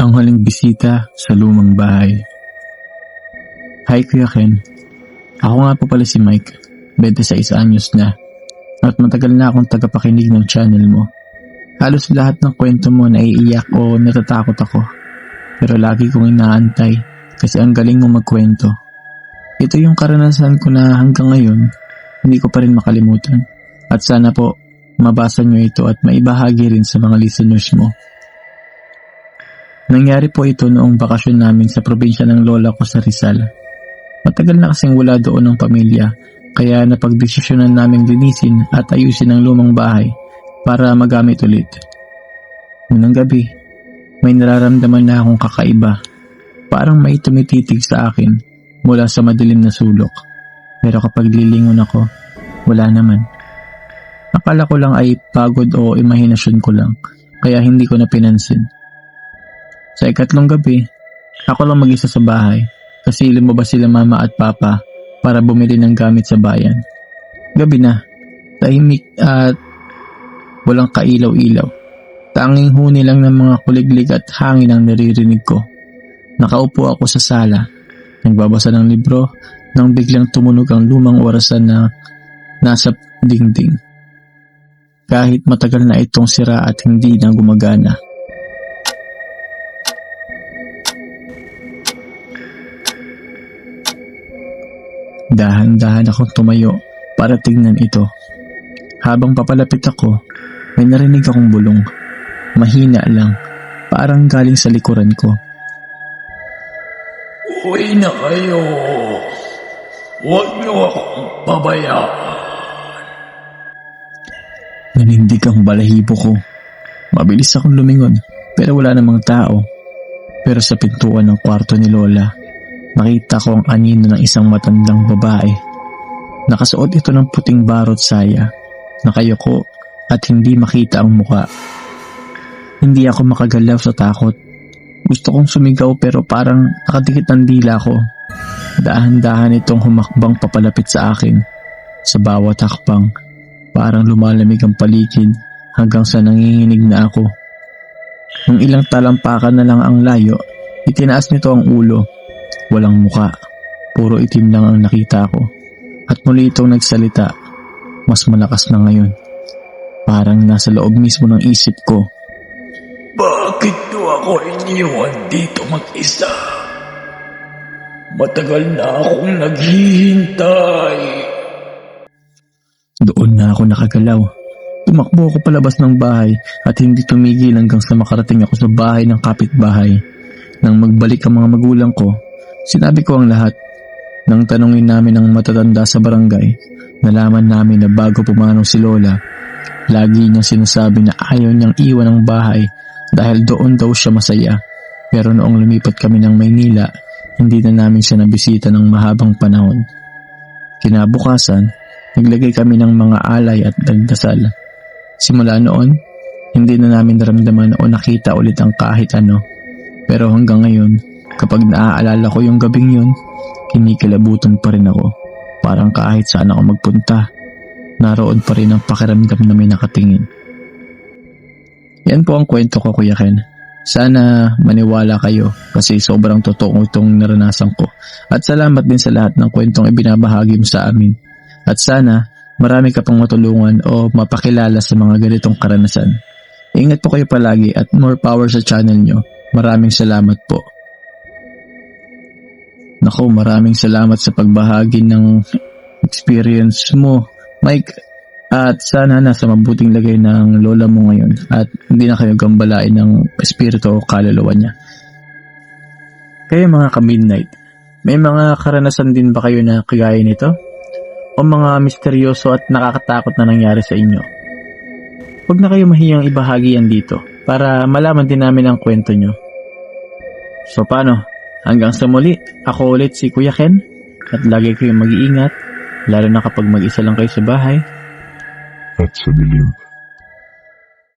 Ang huling bisita sa lumang bahay. Hi Kuya Ken. Ako nga po pala si Mike, 26 anyos na, at matagal na akong tagapakinig ng channel mo. Halos lahat ng kwento mo naiiyak o natatakot ako, pero lagi kong inaantay kasi ang galing mo magkwento. Ito yung karanasan ko na hanggang ngayon hindi ko pa rin makalimutan, at sana po mabasa nyo ito at maibahagi rin sa mga listeners mo. Nangyari po ito noong bakasyon namin sa probinsya ng lola ko sa Rizal. Matagal na kasing wala doon ng pamilya, kaya napagdesisyonan naming linisin at ayusin ang lumang bahay para magamit ulit. Unang gabi, may nararamdaman na akong kakaiba. Parang may tumititig sa akin mula sa madilim na sulok. Pero kapag lilingon ako, wala naman. Akala ko lang ay pagod o imahinasyon ko lang, kaya hindi ko na pinansin. Sa ikatlong gabi, ako lang mag-isa sa bahay kasi lumabas sila mama at papa para bumili ng gamit sa bayan. Gabi na, tahimik at walang kailaw-ilaw. Tanging huni lang ng mga kuliglig at hangin ang naririnig ko. Nakaupo ako sa sala, nagbabasa ng libro nang biglang tumunog ang lumang orasan na nasa dingding. Kahit matagal na itong sira at hindi na gumagana. Dahan-dahan akong tumayo para tingnan ito. Habang papalapit ako, may narinig akong bulong. Mahina lang, parang galing sa likuran ko. Uwi na kayo. Huwag niyo akong pabayaan. Nanindig ang balahibo ko. Mabilis akong lumingon, pero wala namang tao. Pero sa pintuan ng kwarto ni Lola, nakita ko ang anino ng isang matandang babae. Nakasuot ito ng puting barot saya, nakayuko at hindi makita ang muka. Hindi ako makagalaw sa takot. Gusto kong sumigaw pero parang nakadikit ang dila ko. Dahan-dahan itong humakbang papalapit sa akin. Sa bawat hakbang, parang lumalamig ang paligid hanggang sa nanginginig na ako. Nung ilang talampakan na lang ang layo, itinaas nito ang ulo. Walang muka, puro itim lang ang nakita ko. At muli itong nagsalita, mas malakas na ngayon. Parang nasa loob mismo ng isip ko. Bakit niyo ako iniwan dito mag-isa? Matagal na akong naghihintay. Doon na ako nakagalaw. Tumakbo ako palabas ng bahay at hindi tumigil hanggang sa makarating ako sa bahay ng kapitbahay. Nang magbalik ang mga magulang ko, sinabi ko ang lahat. Nang tanungin namin ang matatanda sa barangay, nalaman namin na bago pumanong si Lola, lagi niyang sinasabi na ayaw niyang iwan ang bahay dahil doon daw siya masaya. Pero noong lumipat kami ng Maynila, hindi na namin siya nabisita ng mahabang panahon. Kinabukasan, naglagay kami ng mga alay at nagdasal. Simula noon, hindi na namin naramdaman o nakita ulit ang kahit ano. Pero hanggang ngayon, kapag naaalala ko yung gabing yun, kinikilabutan pa rin ako. Parang kahit saan ako magpunta, naroon pa rin ang pakiramdam na may nakatingin. Yan po ang kwento ko, Kuya Ken. Sana maniwala kayo kasi sobrang totoo itong naranasan ko. At salamat din sa lahat ng kwentong ibinabahagi mo sa amin. At sana marami ka pang matulungan o mapakilala sa mga ganitong karanasan. Ingat po kayo palagi at more power sa channel nyo. Maraming salamat po. Naku, maraming salamat sa pagbahagi ng experience mo, Mike. At sana nasa mabuting lagay ng lola mo ngayon at hindi na kayo gambalain ng espiritu o kaluluwa niya. Kaya mga ka-midnight, may mga karanasan din ba kayo na kagaya nito? O mga misteryoso at nakakatakot na nangyari sa inyo? Huwag na kayo mahiyang ibahagi yan dito para malaman din namin ang kwento nyo. So paano? Hanggang sa muli, ako ulit si Kuya Ken at lagi kayong mag-iingat, lalo na kapag mag-isa lang kayo sa bahay at sa dilim.